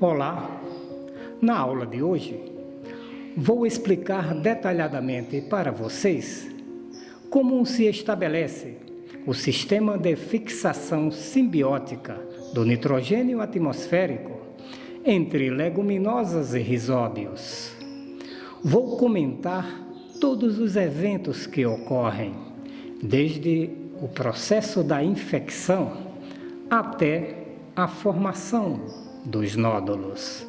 Olá! Na aula de hoje, vou explicar detalhadamente para vocês como se estabelece o sistema de fixação simbiótica do nitrogênio atmosférico entre leguminosas e rizóbios. Vou comentar todos os eventos que ocorrem, desde o processo da infecção até a formação dos nódulos.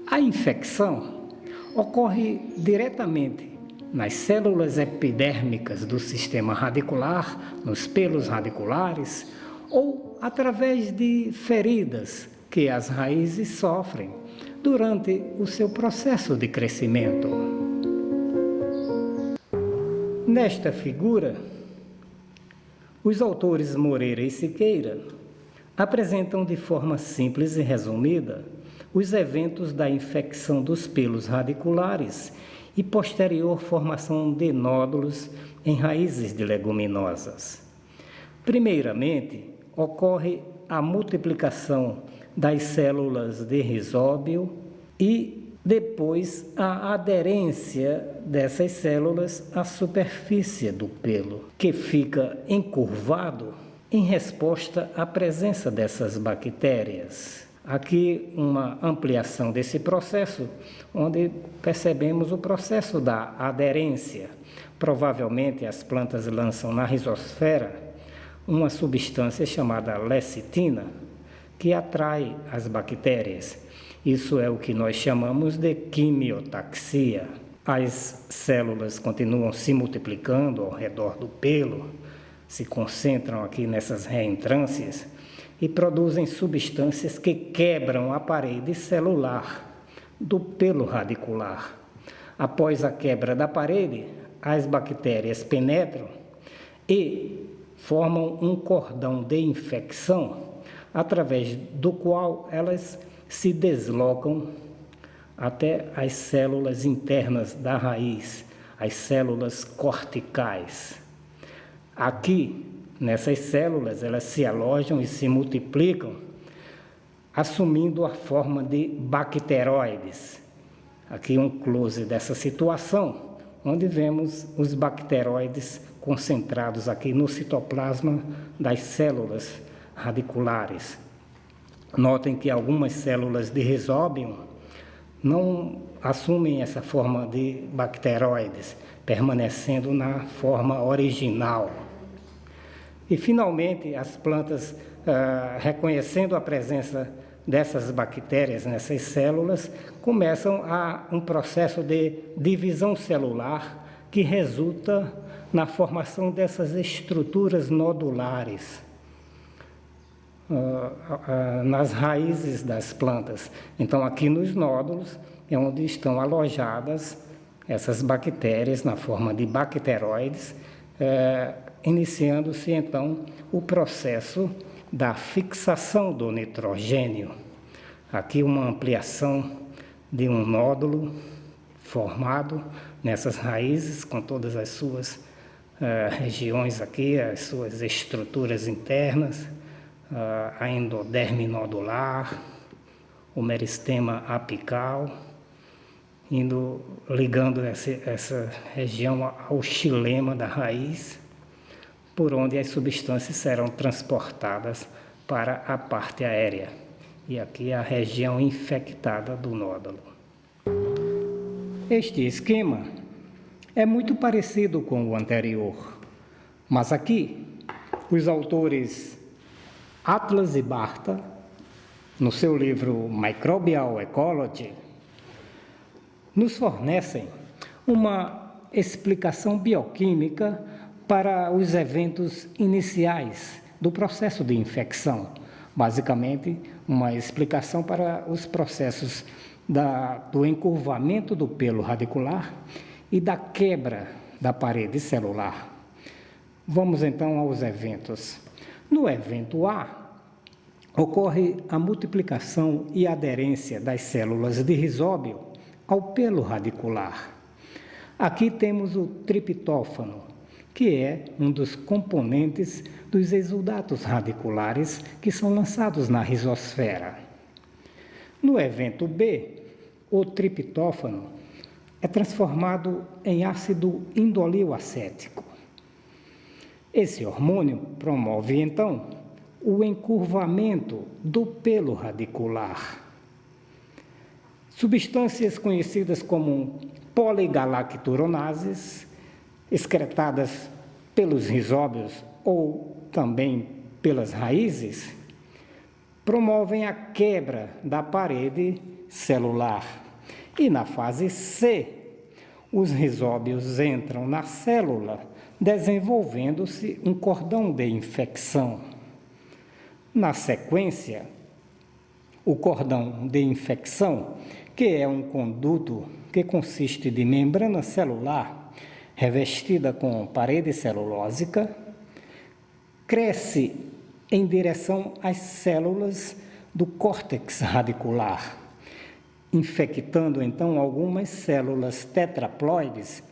A infecção ocorre diretamente nas células epidérmicas do sistema radicular, nos pelos radiculares, ou através de feridas que as raízes sofrem durante o seu processo de crescimento. Nesta figura, os autores Moreira e Siqueira apresentam de forma simples e resumida os eventos da infecção dos pelos radiculares e posterior formação de nódulos em raízes de leguminosas. Primeiramente, ocorre a multiplicação das células de rizóbio e depois a aderência dessas células à superfície do pelo, que fica encurvado em resposta à presença dessas bactérias. Aqui uma ampliação desse processo, onde percebemos o processo da aderência. Provavelmente as plantas lançam na rizosfera uma substância chamada lecitina, que atrai as bactérias. Isso é o que nós chamamos de quimiotaxia. As células continuam se multiplicando ao redor do pelo, se concentram aqui nessas reentrâncias e produzem substâncias que quebram a parede celular do pelo radicular. Após a quebra da parede, as bactérias penetram e formam um cordão de infecção, através do qual elas se deslocam até as células internas da raiz, as células corticais. Aqui, nessas células, elas se alojam e se multiplicam, assumindo a forma de bacteroides. Aqui um close dessa situação, onde vemos os bacteroides concentrados aqui no citoplasma das células radiculares. Notem que algumas células de rizóbio não assumem essa forma de bacteroides, permanecendo na forma original. E, finalmente, as plantas, reconhecendo a presença dessas bactérias nessas células, começam a um processo de divisão celular que resulta na formação dessas estruturas nodulares nas raízes das plantas. Então, aqui nos nódulos é onde estão alojadas essas bactérias na forma de bacteroides, iniciando-se então o processo da fixação do nitrogênio. Aqui uma ampliação de um nódulo formado nessas raízes, com todas as suas regiões aqui, as suas estruturas internas, a endoderme nodular, o meristema apical, ligando essa região ao xilema da raiz, por onde as substâncias serão transportadas para a parte aérea. E aqui a região infectada do nódulo. Este esquema é muito parecido com o anterior, mas aqui os autores Atlas e Barta, no seu livro Microbial Ecology, nos fornecem uma explicação bioquímica para os eventos iniciais do processo de infecção. Basicamente, uma explicação para os processos do encurvamento do pelo radicular e da quebra da parede celular. Vamos então aos eventos. No evento A, ocorre a multiplicação e aderência das células de rizóbio ao pelo radicular. Aqui temos o triptófano, que é um dos componentes dos exudatos radiculares que são lançados na rizosfera. No evento B, o triptófano é transformado em ácido indolil acético. Esse hormônio promove, então, o encurvamento do pelo radicular. Substâncias conhecidas como poligalacturonases, excretadas pelos rizóbios ou também pelas raízes, promovem a quebra da parede celular. E na fase C, os rizóbios entram na célula, desenvolvendo-se um cordão de infecção. Na sequência, o cordão de infecção, que é um conduto que consiste de membrana celular revestida com parede celulósica, cresce em direção às células do córtex radicular, infectando então algumas células tetraploides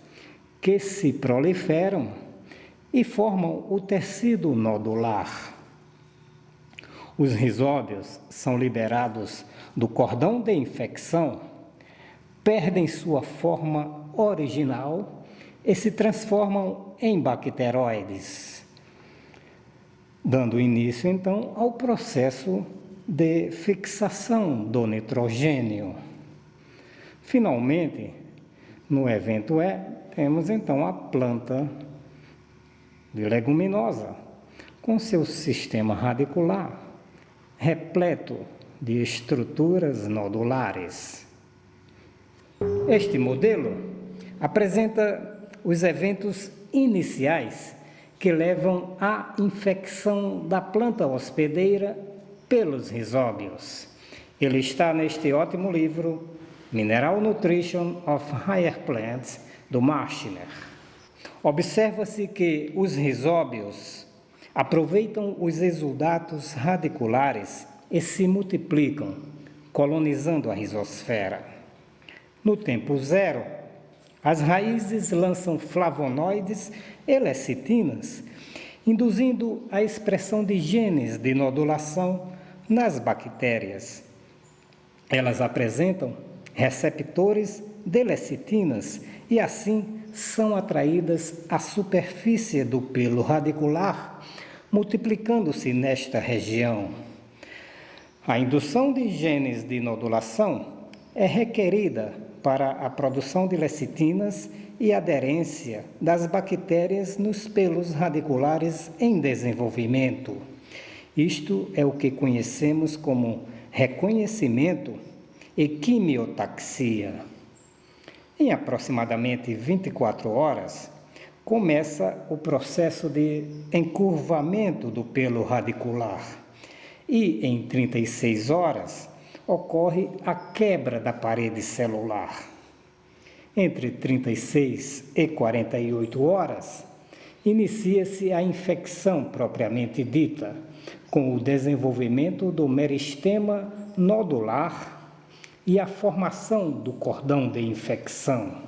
que se proliferam e formam o tecido nodular. Os rizóbios são liberados do cordão de infecção, perdem sua forma original e se transformam em bacteroides, dando início então ao processo de fixação do nitrogênio. Finalmente, no evento E, temos então a planta de leguminosa, com seu sistema radicular repleto de estruturas nodulares. Este modelo apresenta os eventos iniciais que levam à infecção da planta hospedeira pelos rizóbios. Ele está neste ótimo livro, Mineral Nutrition of Higher Plants, do Marshner. Observa-se que os rizóbios aproveitam os exudatos radiculares e se multiplicam, colonizando a rizosfera. No tempo zero, as raízes lançam flavonoides e lecitinas, induzindo a expressão de genes de nodulação nas bactérias. Elas apresentam receptores de lecitinas e assim são atraídas à superfície do pelo radicular, multiplicando-se nesta região. A indução de genes de nodulação é requerida para a produção de lecitinas e aderência das bactérias nos pelos radiculares em desenvolvimento. Isto é o que conhecemos como reconhecimento e quimiotaxia. Em aproximadamente 24 horas, começa o processo de encurvamento do pelo radicular e, em 36 horas, ocorre a quebra da parede celular. Entre 36 e 48 horas, inicia-se a infecção propriamente dita, com o desenvolvimento do meristema nodular e a formação do cordão de infecção.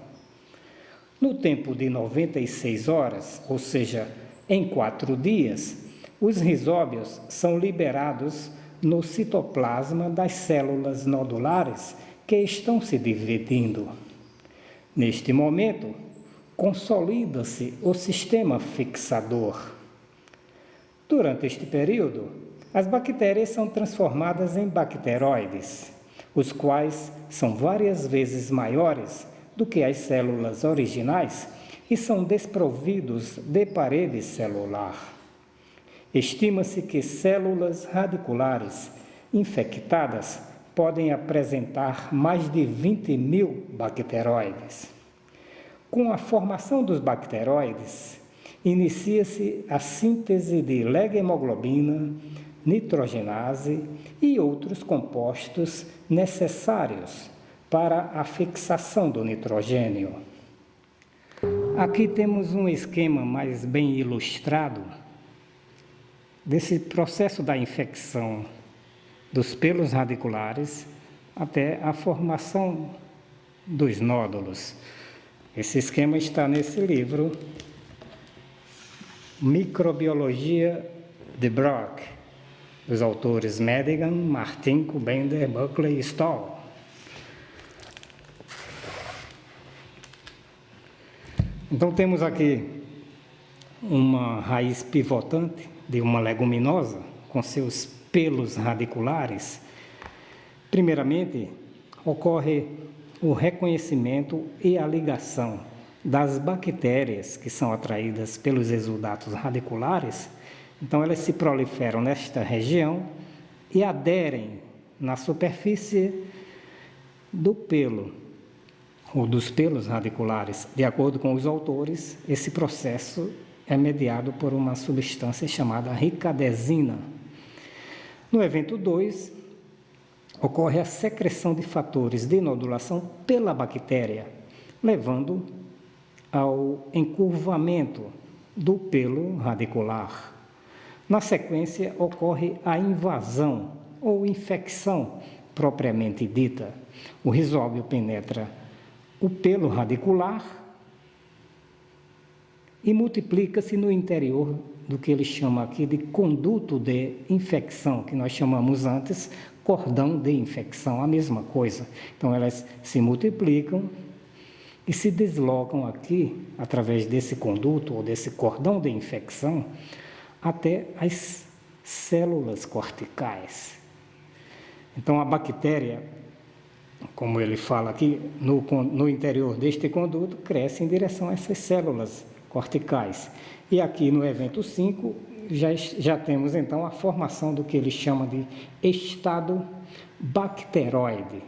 No tempo de 96 horas, ou seja, em 4 dias, os rizóbios são liberados no citoplasma das células nodulares que estão se dividindo. Neste momento, consolida-se o sistema fixador. Durante este período, as bactérias são transformadas em bacteroides, os quais são várias vezes maiores do que as células originais e são desprovidos de parede celular. Estima-se que células radiculares infectadas podem apresentar mais de 20.000 bacteroides. Com a formação dos bacteroides, inicia-se a síntese de leg-hemoglobina, nitrogenase e outros compostos necessários para a fixação do nitrogênio. Aqui temos um esquema mais bem ilustrado desse processo da infecção dos pelos radiculares até a formação dos nódulos. Esse esquema está nesse livro, Microbiologia de Brock. dos autores Madigan, Martinko, Bender, Buckley e Stoll. Então temos aqui uma raiz pivotante de uma leguminosa com seus pelos radiculares. Primeiramente, ocorre o reconhecimento e a ligação das bactérias que são atraídas pelos exudatos radiculares. Então, elas se proliferam nesta região e aderem na superfície do pelo, ou dos pelos radiculares. De acordo com os autores, esse processo é mediado por uma substância chamada ricadesina. No evento 2, ocorre a secreção de fatores de nodulação pela bactéria, levando ao encurvamento do pelo radicular. Na sequência, ocorre a invasão ou infecção propriamente dita. O rizóbio penetra o pelo radicular e multiplica-se no interior do que ele chama aqui de conduto de infecção, que nós chamamos antes cordão de infecção, a mesma coisa. Então, elas se multiplicam e se deslocam aqui, através desse conduto ou desse cordão de infecção, até as células corticais. Então, a bactéria, como ele fala aqui, no interior deste conduto, cresce em direção a essas células corticais. E aqui no evento 5, já temos então a formação do que ele chama de estado bacteroide,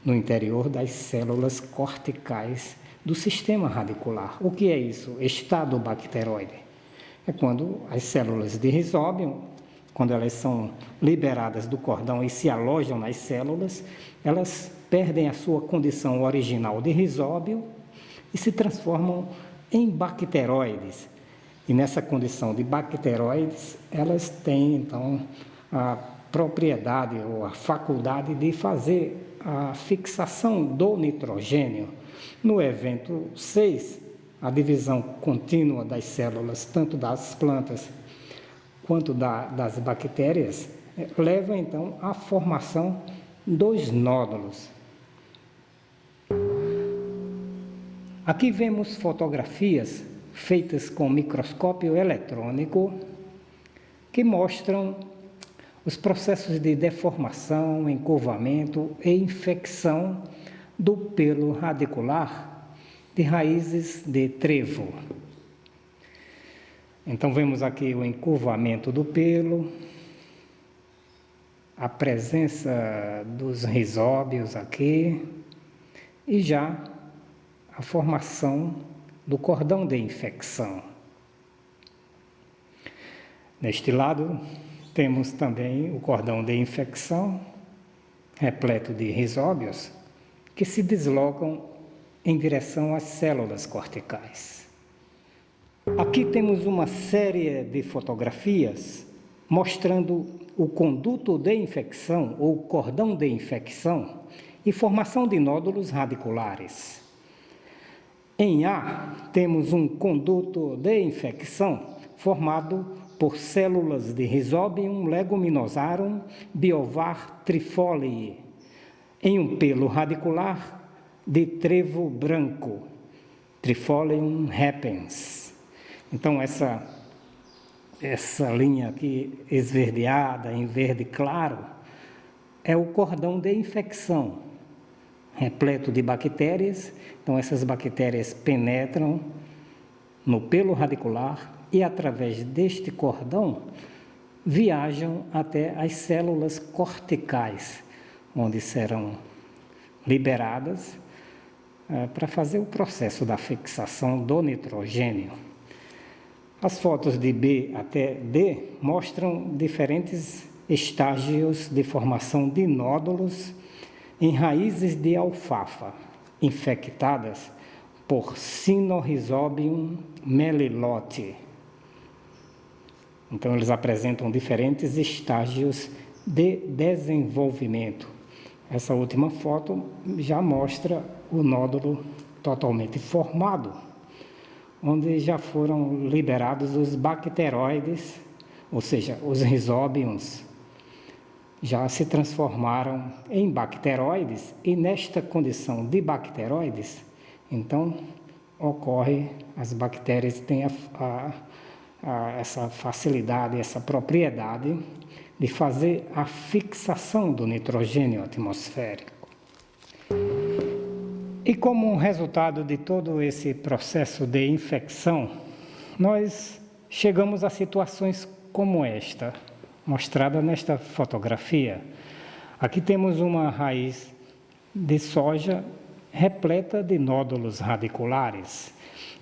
no interior das células corticais do sistema radicular. O que é isso? Estado bacteroide. É quando as células de rizóbio, quando elas são liberadas do cordão e se alojam nas células, elas perdem a sua condição original de rizóbio e se transformam em bacteroides. E nessa condição de bacteroides, elas têm, então, a propriedade ou a faculdade de fazer a fixação do nitrogênio. No evento 6, a divisão contínua das células, tanto das plantas quanto das bactérias, leva, então, à formação dos nódulos. Aqui vemos fotografias feitas com microscópio eletrônico que mostram os processos de deformação, encurvamento e infecção do pelo radicular de raízes de trevo. Então, vemos aqui o encurvamento do pelo, a presença dos rizóbios aqui e já a formação do cordão de infecção. Neste lado, temos também o cordão de infecção, repleto de rizóbios, que se deslocam em direção às células corticais. Aqui temos uma série de fotografias mostrando o conduto de infecção ou cordão de infecção e formação de nódulos radiculares. Em A, temos um conduto de infecção formado por células de Rhizobium leguminosarum biovar trifolii, em um pelo radicular de trevo branco, Trifolium repens. Então, essa linha aqui esverdeada, em verde claro, é o cordão de infecção, repleto de bactérias. Então, essas bactérias penetram no pelo radicular e, através deste cordão, viajam até as células corticais, onde serão liberadas para fazer o processo da fixação do nitrogênio. As fotos de B até D mostram diferentes estágios de formação de nódulos em raízes de alfafa, infectadas por Sinorhizobium meliloti. Então, eles apresentam diferentes estágios de desenvolvimento. Essa última foto já mostra o nódulo totalmente formado, onde já foram liberados os bacteroides ou seja, os rizóbiums já se transformaram em bacteroides, e nesta condição de bacteroides, então as bactérias têm essa facilidade, essa propriedade de fazer a fixação do nitrogênio atmosférico. E como resultado de todo esse processo de infecção, nós chegamos a situações como esta, mostrada nesta fotografia. Aqui temos uma raiz de soja repleta de nódulos radiculares.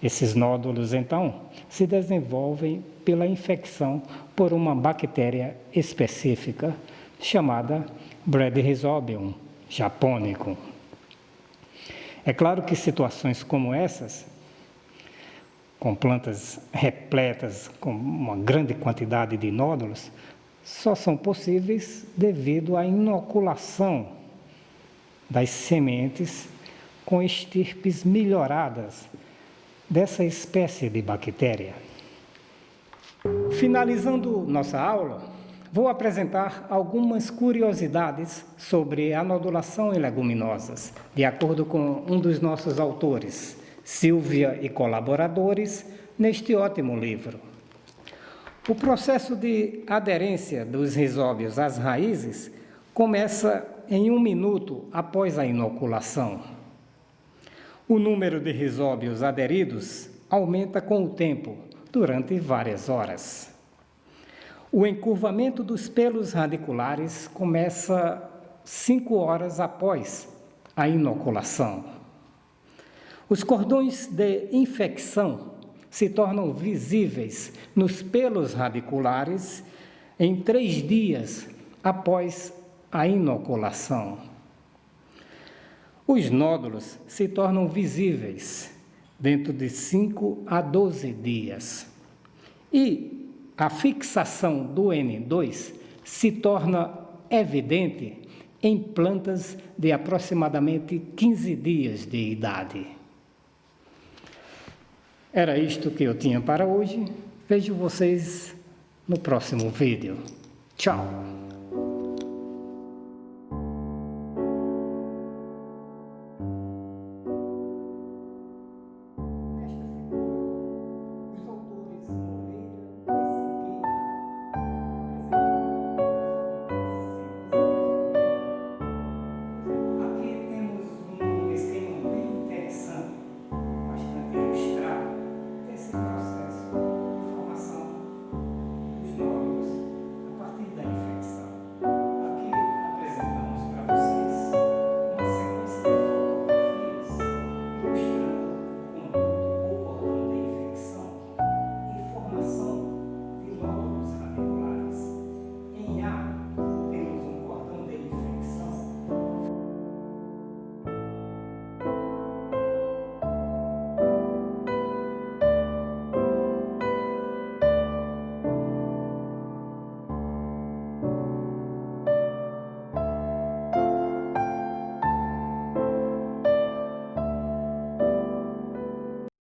Esses nódulos, então, se desenvolvem pela infecção por uma bactéria específica chamada Bradyrhizobium japonicum. É claro que situações como essas, com plantas repletas com uma grande quantidade de nódulos, só são possíveis devido à inoculação das sementes com estirpes melhoradas dessa espécie de bactéria. Finalizando nossa aula, vou apresentar algumas curiosidades sobre a nodulação em leguminosas, de acordo com um dos nossos autores, Silvia e colaboradores, neste ótimo livro. O processo de aderência dos rizóbios às raízes começa em 1 minuto após a inoculação. O número de rizóbios aderidos aumenta com o tempo, durante várias horas. O encurvamento dos pelos radiculares começa 5 horas após a inoculação. Os cordões de infecção se tornam visíveis nos pelos radiculares em 3 dias após a inoculação. Os nódulos se tornam visíveis dentro de 5 a 12 dias. E a fixação do N2 se torna evidente em plantas de aproximadamente 15 dias de idade. Era isto que eu tinha para hoje. Vejo vocês no próximo vídeo. Tchau!